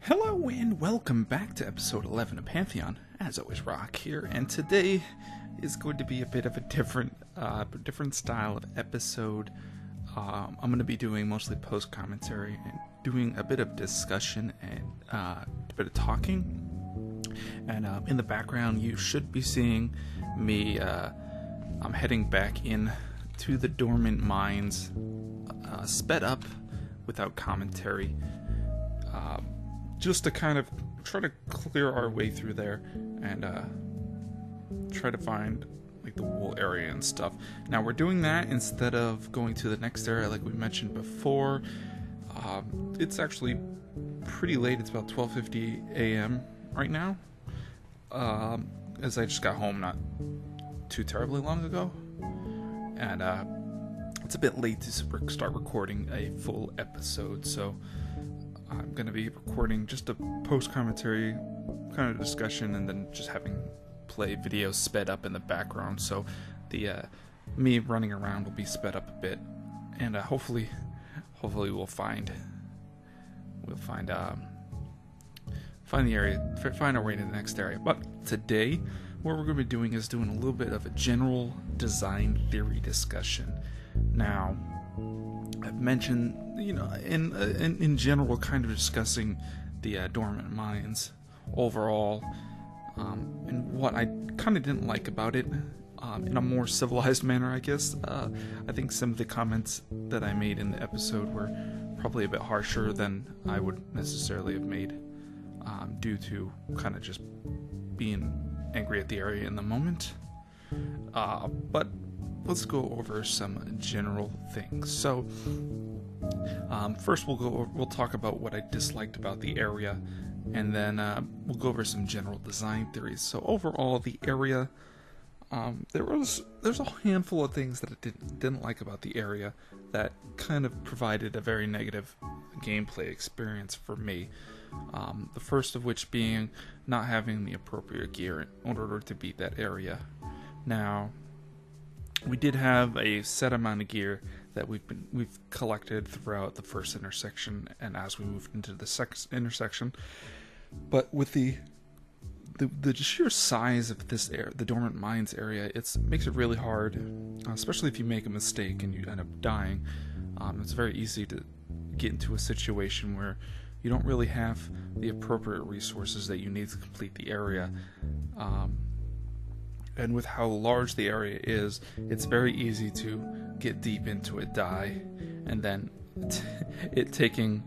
Hello and welcome back to episode 11 of Pantheon. As always, Rock here, and today is going to be a bit of a different style of episode. I'm going to be doing mostly post commentary and doing a bit of discussion and a bit of talking. And in the background, you should be seeing me. I'm heading back in to the Dormant mines, sped up without commentary. Just to kind of try to clear our way through there and try to find like the wool area and stuff. Now we're doing that instead of going to the next area like we mentioned before. It's actually pretty late. It's about 12:50 a.m. right now. As I just got home not too terribly long ago, and it's a bit late to start recording a full episode, so I'm going to be recording just a post-commentary kind of discussion and then just having play videos sped up in the background, so the me running around will be sped up a bit, and hopefully we'll find the area, find our way to the next area. But today what we're going to be doing is doing a little bit of a general design theory discussion. Now, I've mentioned, in general, kind of discussing the Dormant mines overall, and what I kind of didn't like about it, in a more civilized manner, I guess. I think some of the comments that I made in the episode were probably a bit harsher than I would necessarily have made, due to kind of just being angry at the area in the moment. But let's go over some general things. So, first we'll talk about what I disliked about the area, and then we'll go over some general design theories. So overall, the area, there's a handful of things that I didn't like about the area that kind of provided a very negative gameplay experience for me. The first of which being not having the appropriate gear in order to beat that area. Now, we did have a set amount of gear that we've collected throughout the first intersection and as we moved into the second intersection, but with the sheer size of this area, the Dormant mines area, it makes it really hard, especially if you make a mistake and you end up dying. It's very easy to get into a situation where you don't really have the appropriate resources that you need to complete the area. And with how large the area is, it's very easy to get deep into it, die, and then it taking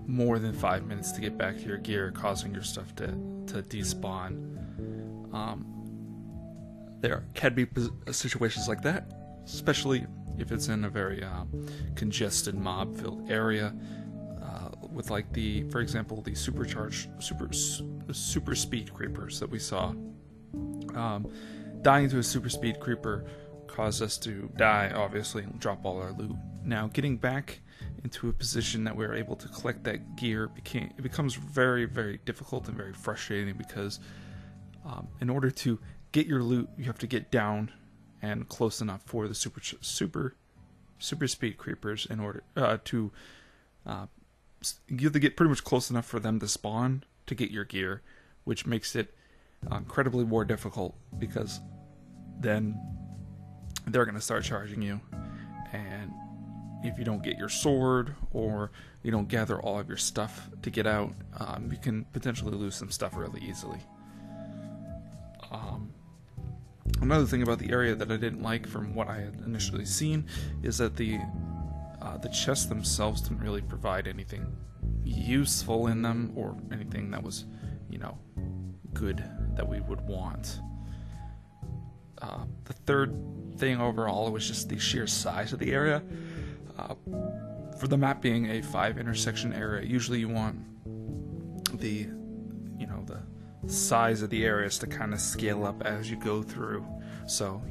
more than 5 minutes to get back to your gear, causing your stuff to despawn. There can be situations like that, especially if it's in a very congested, mob-filled area, with like for example, the super speed creepers that we saw. Dying to a super speed creeper caused us to die, obviously, and drop all our loot. Now, getting back into a position that we were able to collect that gear becomes very, very difficult and very frustrating, because in order to get your loot, you have to get down and close enough for the super speed creepers in order to you have to get pretty much close enough for them to spawn to get your gear, which makes it incredibly more difficult, because then they're going to start charging you, and if you don't get your sword or you don't gather all of your stuff to get out, you can potentially lose some stuff really easily. Another thing about the area that I didn't like from what I had initially seen is that the chests themselves didn't really provide anything useful in them, or anything that was, good that we would want. The third thing overall was just the sheer size of the area. For the map being a 5 intersection area, usually you want the size of the areas to kind of scale up as you go through. So,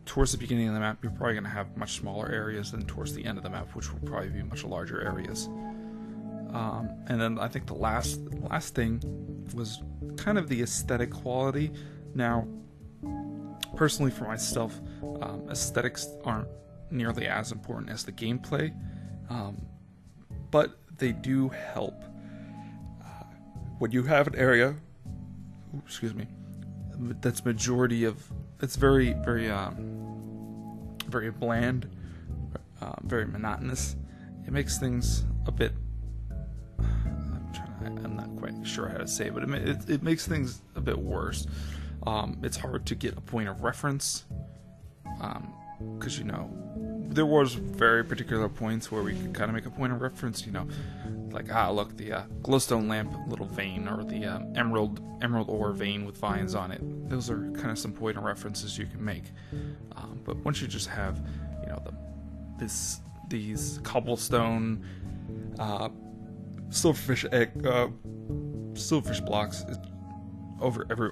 towards the beginning of the map, you're probably going to have much smaller areas than towards the end of the map, which will probably be much larger areas. And then I think the last thing was kind of the aesthetic quality. Now, personally for myself, aesthetics aren't nearly as important as the gameplay, but they do help when you have an area, excuse me, that's majority of, it's very bland, very monotonous. It makes things a bit, I'm not quite sure how to say it, but it makes things a bit worse. It's hard to get a point of reference, because, you know, there was very particular points where we could kind of make a point of reference, you know, like, look, the glowstone lamp little vein, or the emerald ore vein with vines on it. Those are kind of some point of references you can make. But once you just have, you know, these cobblestone silverfish blocks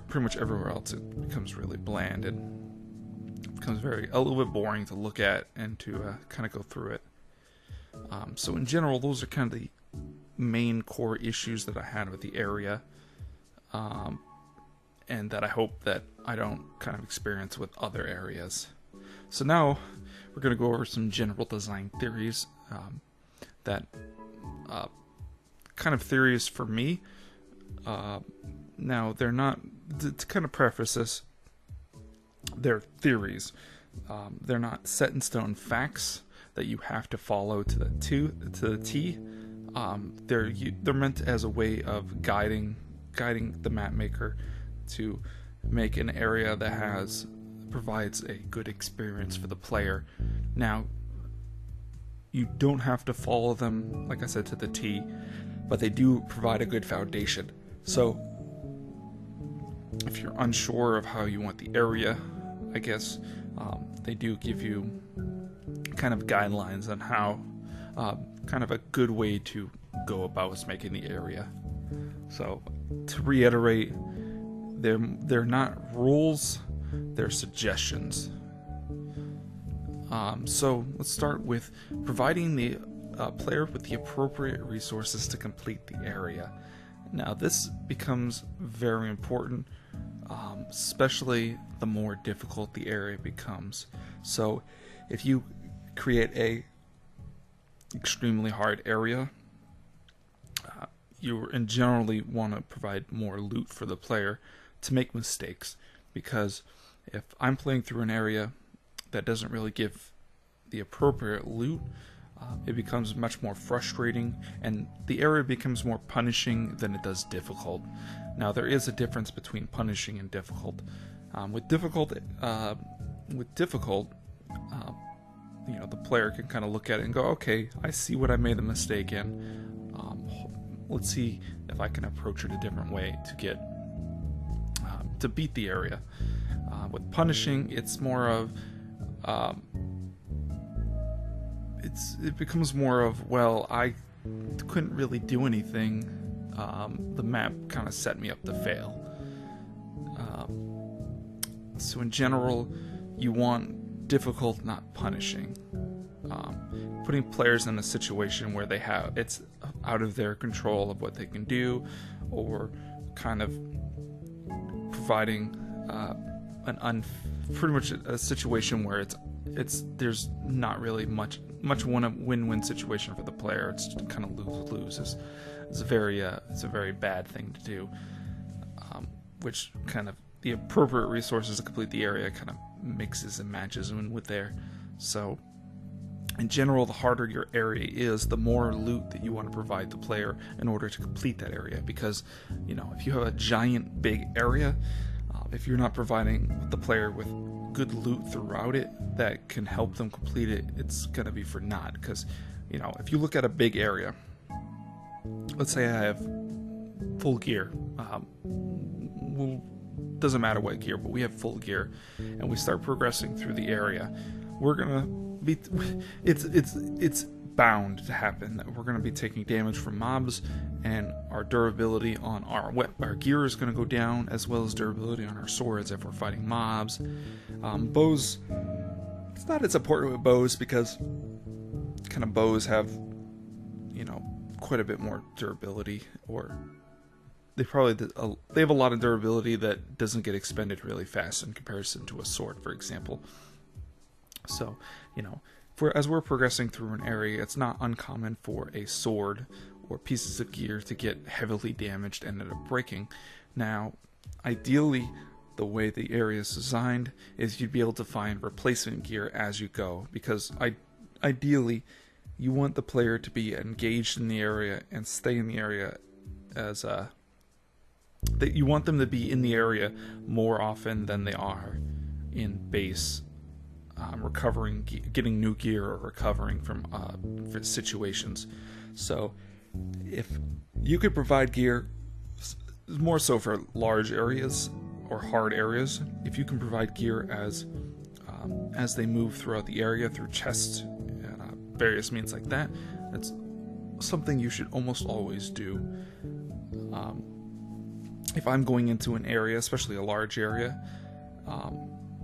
pretty much everywhere else, it becomes really bland and becomes a little bit boring to look at and to kind of go through it. So in general, those are kind of the main core issues that I had with the area, and that I hope that I don't kind of experience with other areas. So now we're going to go over some general design theories that kind of theories for me. Now, they're not, to kind of preface this, they're theories. They're not set in stone facts that you have to follow to the T. They're meant as a way of guiding the map maker to make an area that provides a good experience for the player. Now, you don't have to follow them, like I said, to the T, but they do provide a good foundation. So if you're unsure of how you want the area, I guess, they do give you kind of guidelines on how, kind of a good way to go about making the area. So to reiterate, they're not rules, they're suggestions. So let's start with providing the player with the appropriate resources to complete the area. Now, this becomes very important, especially the more difficult the area becomes. So if you create a extremely hard area, you generally want to provide more loot for the player to make mistakes, because if I'm playing through an area that doesn't really give the appropriate loot, it becomes much more frustrating, and the area becomes more punishing than it does difficult. Now, there is a difference between punishing and difficult. With difficult, you know, the player can kind of look at it and go, okay, I see what I made the mistake in. Let's see if I can approach it a different way to get to beat the area. With punishing, it's more of it becomes more of, well, I couldn't really do anything. The map kind of set me up to fail. So in general, you want difficult, not punishing. Putting players in a situation where it's out of their control of what they can do, or kind of providing pretty much a situation where there's not really much win-win situation for the player. It's kind of lose-lose. It's a very bad thing to do, which kind of the appropriate resources to complete the area kind of mixes and matches in with there. So in general, the harder your area is, the more loot that you want to provide the player in order to complete that area. Because, you know, if you have a giant big area, if you're not providing the player with good loot throughout it that can help them complete it, it's going to be for naught. Because, you know, if you look at a big area, let's say I have full gear, doesn't matter what gear, but we have full gear, and we start progressing through the area, we're gonna be, it's bound to happen that we're gonna be taking damage from mobs, and our durability on our gear is gonna go down, as well as durability on our swords if we're fighting mobs. Bows, it's not as important with bows, because kind of bows have, you know, quite a bit more durability, or they have a lot of durability that doesn't get expended really fast in comparison to a sword, for example. So, you know, as we're progressing through an area, it's not uncommon for a sword or pieces of gear to get heavily damaged and end up breaking. Now, ideally, the way the area is designed is you'd be able to find replacement gear as you go, because ideally you want the player to be engaged in the area and stay in the area as that you want them to be in the area more often than they are in base, recovering, getting new gear or recovering from situations. So if you could provide gear, more so for large areas or hard areas, if you can provide gear as they move throughout the area through chests and various means like that, that's something you should almost always do. If I'm going into an area, especially a large area,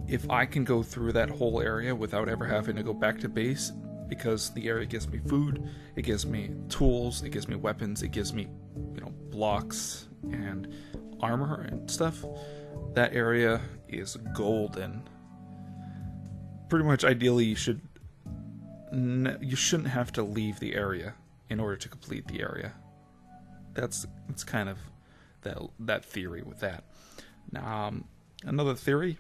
if I can go through that whole area without ever having to go back to base, because the area gives me food, it gives me tools, it gives me weapons, it gives me, blocks and armor and stuff, that area is golden. Pretty much, ideally, you shouldn't have to leave the area in order to complete the area. That's kind of that theory with that. Now, another theory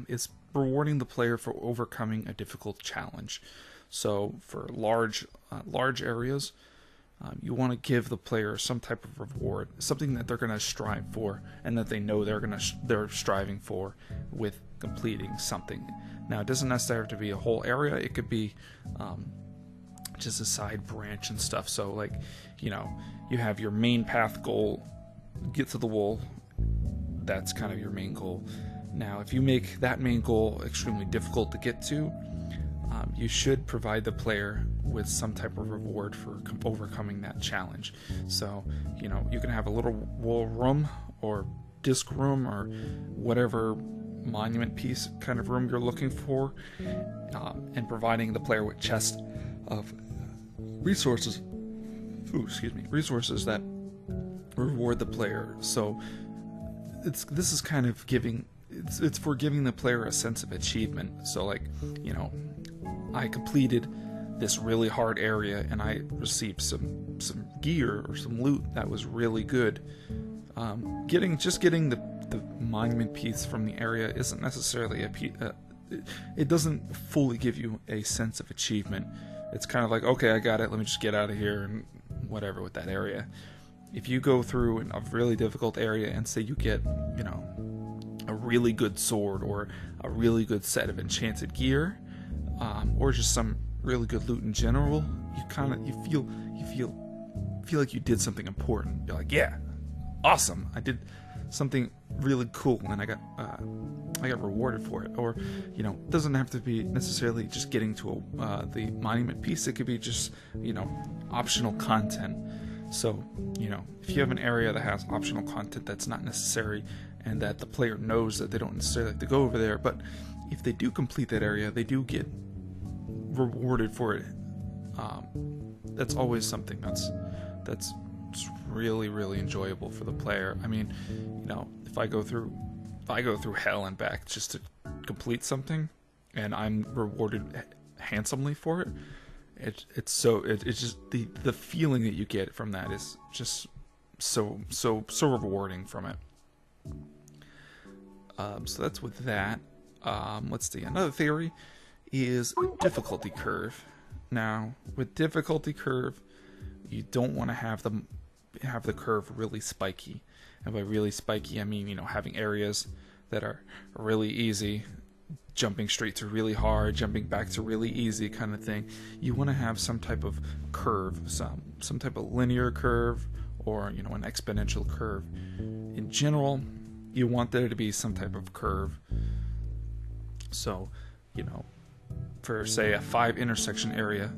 is rewarding the player for overcoming a difficult challenge. So for large areas, you want to give the player some type of reward, something that they're going to strive for, and that they know they're striving for with completing something. Now, it doesn't necessarily have to be a whole area. It could be just a side branch and stuff. So, like, you have your main path goal, get to the wool. That's kind of your main goal. Now, if you make that main goal extremely difficult to get to, you should provide the player with some type of reward for overcoming that challenge. So, you can have a little wool room or disc room or whatever monument piece kind of room you're looking for, and providing the player with chests of resources that reward the player. So this is kind of it's for giving the player a sense of achievement. So, like, I completed this really hard area and I received some gear or some loot that was really good. Getting the monument piece from the area isn't necessarily it doesn't fully give you a sense of achievement. It's kind of like, okay, I got it, let me just get out of here and whatever with that area. If you go through a really difficult area and say you get, a really good sword or a really good set of enchanted gear, or just some really good loot in general, you feel like you did something important. You're like, yeah, awesome, I did something really cool and I got rewarded for it. Or, it doesn't have to be necessarily just getting to the monument piece. It could be just, optional content. So, if you have an area that has optional content that's not necessary and that the player knows that they don't necessarily have to go over there, but if they do complete that area, they do get rewarded for it. That's always something that's really, really enjoyable for the player. I mean, if I go through hell and back just to complete something and I'm rewarded handsomely for it, it's just the feeling that you get from that is just so rewarding from it. So that's with that. Let's see. Another theory is difficulty curve. Now, with difficulty curve, you don't want to have the curve really spiky. And by really spiky, I mean, having areas that are really easy, jumping straight to really hard, jumping back to really easy kind of thing. You want to have some type of curve, some type of linear curve, or an exponential curve. In general, you want there to be some type of curve. So, for say a 5 intersection area,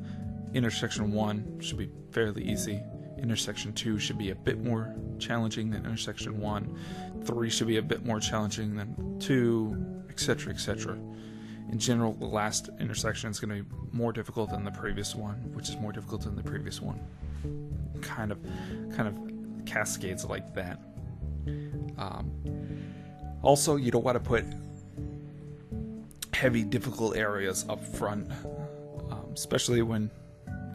intersection 1 should be fairly easy. Intersection 2 should be a bit more challenging than intersection 1. 3 should be a bit more challenging than 2, etc., etc. In general, the last intersection is going to be more difficult than the previous one, which is more difficult than the previous one. Kind of cascades like that. Also, you don't want to put heavy, difficult areas up front, especially when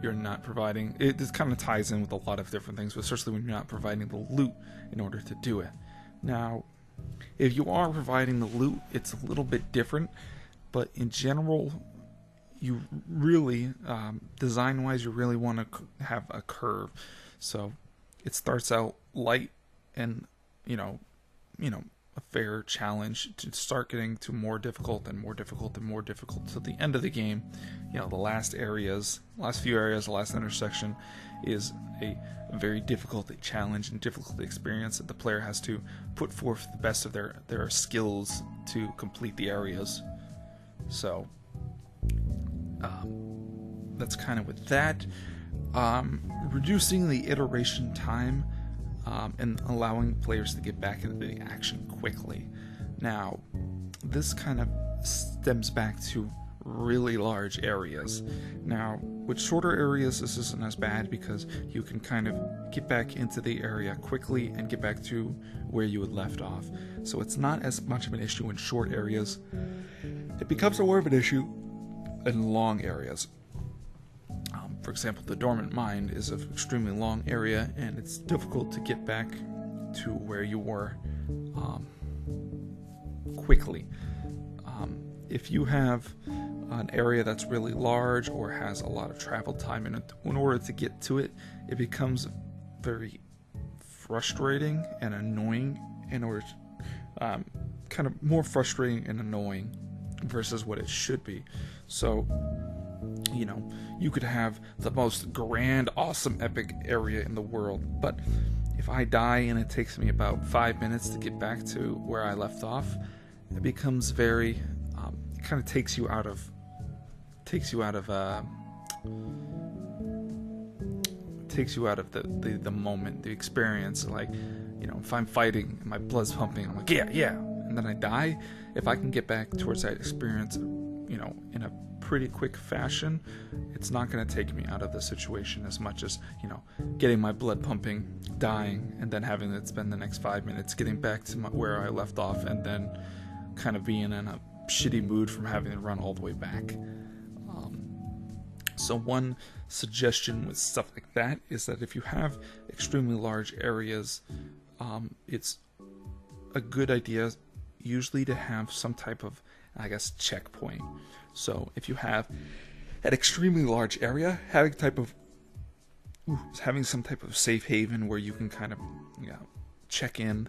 you're not providing it. This kind of ties in with a lot of different things, but especially when you're not providing the loot in order to do it. Now, if you are providing the loot, it's a little bit different, but in general, you really, design-wise, you really want to have a curve. So it starts out light and, a fair challenge to start getting to more difficult and more difficult and more difficult. So at the end of the game, the last few areas, the last intersection is a very difficult challenge and difficult experience that the player has to put forth the best of their skills to complete the areas. So that's kind of with that. Reducing the iteration time and allowing players to get back into the action quickly. Now, this kind of stems back to really large areas. Now, with shorter areas, this isn't as bad because you can kind of get back into the area quickly and get back to where you had left off. So it's not as much of an issue in short areas. It becomes more of an issue in long areas. For example, the Dormant Mine is an extremely long area, and it's difficult to get back to where you were quickly. If you have an area that's really large or has a lot of travel time in order to get to it, it becomes very frustrating and annoying kind of more frustrating and annoying versus what it should be. So, you could have the most grand, awesome, epic area in the world, but if I die and it takes me about 5 minutes to get back to where I left off, it becomes very, it kind of takes you out of the moment, the experience. Like, if I'm fighting and my blood's pumping, I'm like, yeah, and then I die. If I can get back towards that experience, in a pretty quick fashion, it's not going to take me out of the situation as much as, getting my blood pumping, dying, and then having to spend the next 5 minutes getting back to where I left off, and then kind of being in a shitty mood from having to run all the way back. So one suggestion with stuff like that is that if you have extremely large areas, it's a good idea usually to have some type of, checkpoint. So if you have an extremely large area, having some type of safe haven where you can kind of check in,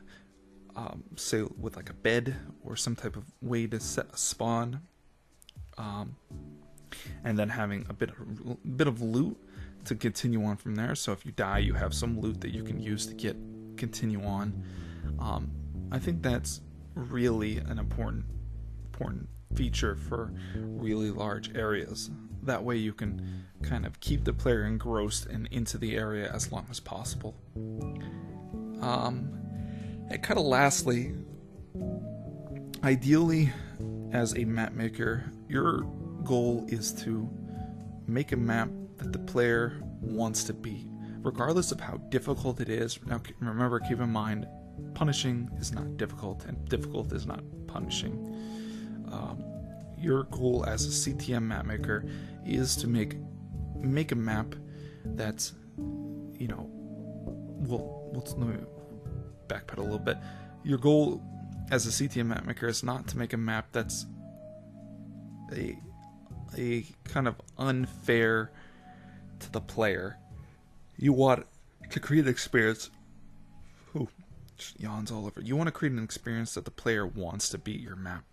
say with like a bed or some type of way to set a spawn, and then having a bit of loot to continue on from there. So if you die, you have some loot that you can use to continue on. I think that's really an important feature for really large areas. That way you can kind of keep the player engrossed and into the area as long as possible. And kind of lastly, ideally, as a map maker, your goal is to make a map that the player wants to beat, regardless of how difficult it is. Now, remember, keep in mind, punishing is not difficult, and difficult is not punishing. Your goal as a CTM map maker is to make a map that's, let me backpedal a little bit. Your goal as a CTM map maker is not to make a map that's a kind of unfair to the player. You want to create an experience. Ooh, just yawns all over. You want to create an experience that the player wants to beat your map.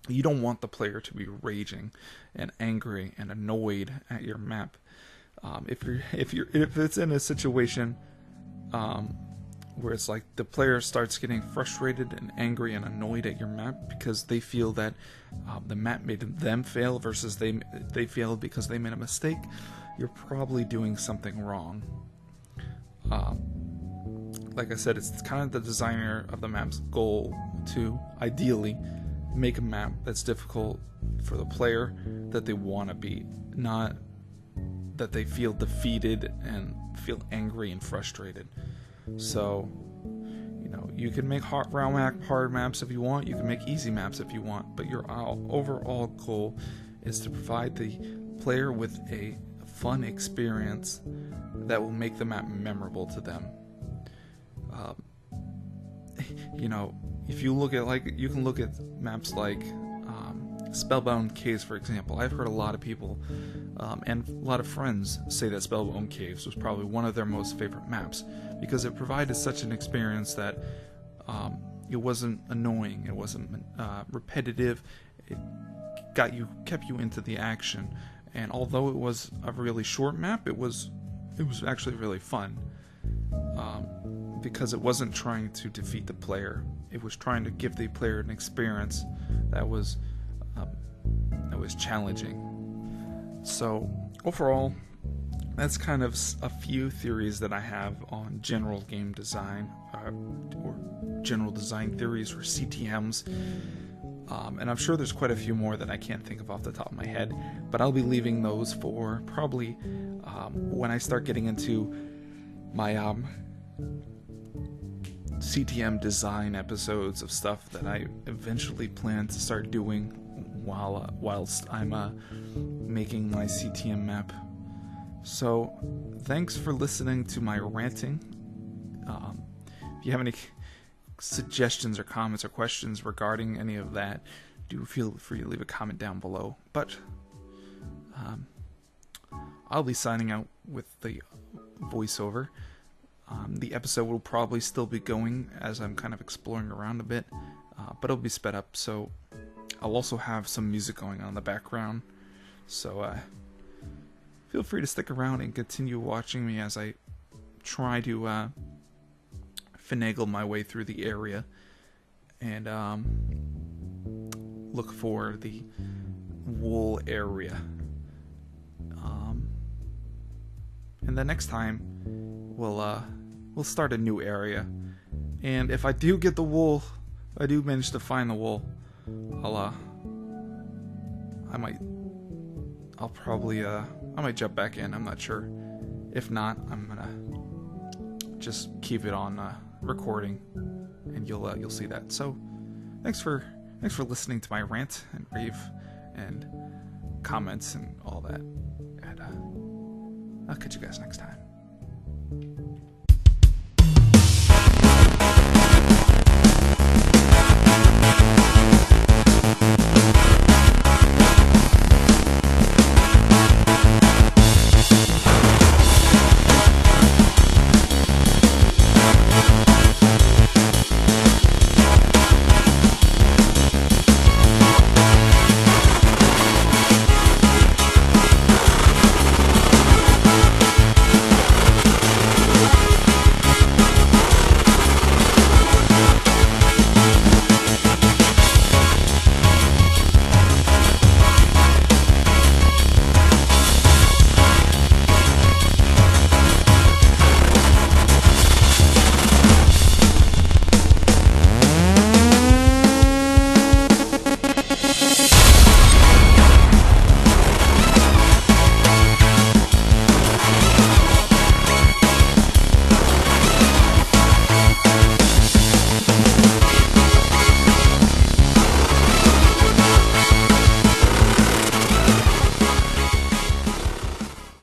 You don't want the player to be raging and angry and annoyed at your map. If it's in a situation where it's like the player starts getting frustrated and angry and annoyed at your map because they feel that the map made them fail versus they failed because they made a mistake, you're probably doing something wrong. Like I said, it's kind of the designer of the map's goal to ideally make a map that's difficult for the player that they want to beat, not that they feel defeated and feel angry and frustrated. So, you can make hard maps if you want, you can make easy maps if you want, but your overall goal is to provide the player with a fun experience that will make the map memorable to them. If you look at, you can look at maps like Spellbound Caves, for example. I've heard a lot of people and a lot of friends say that Spellbound Caves was probably one of their most favorite maps because it provided such an experience that it wasn't annoying, it wasn't repetitive, it kept you into the action, and although it was a really short map, it was actually really fun because it wasn't trying to defeat the player. It was trying to give the player an experience that was challenging. So overall, that's kind of a few theories that I have on general game design, or general design theories, or CTMs. And I'm sure there's quite a few more that I can't think of off the top of my head, but I'll be leaving those for probably when I start getting into my CTM design episodes of stuff that I eventually plan to start doing whilst I'm making my CTM map. So thanks for listening to my ranting. If you have any suggestions or comments or questions regarding any of that, do feel free to leave a comment down below. But I'll be signing out with the voiceover. The episode will probably still be going as I'm kind of exploring around a bit, but it'll be sped up, so I'll also have some music going on in the background. So feel free to stick around and continue watching me as I try to finagle my way through the area and look for the wool area. And then next time we'll start a new area, and if I do get the wool, I do manage to find the wool, I might jump back in. I'm not sure. If not, I'm gonna just keep it on recording, and you'll see that. So thanks for listening to my rant and rave and comments and all that, and I'll catch you guys next time.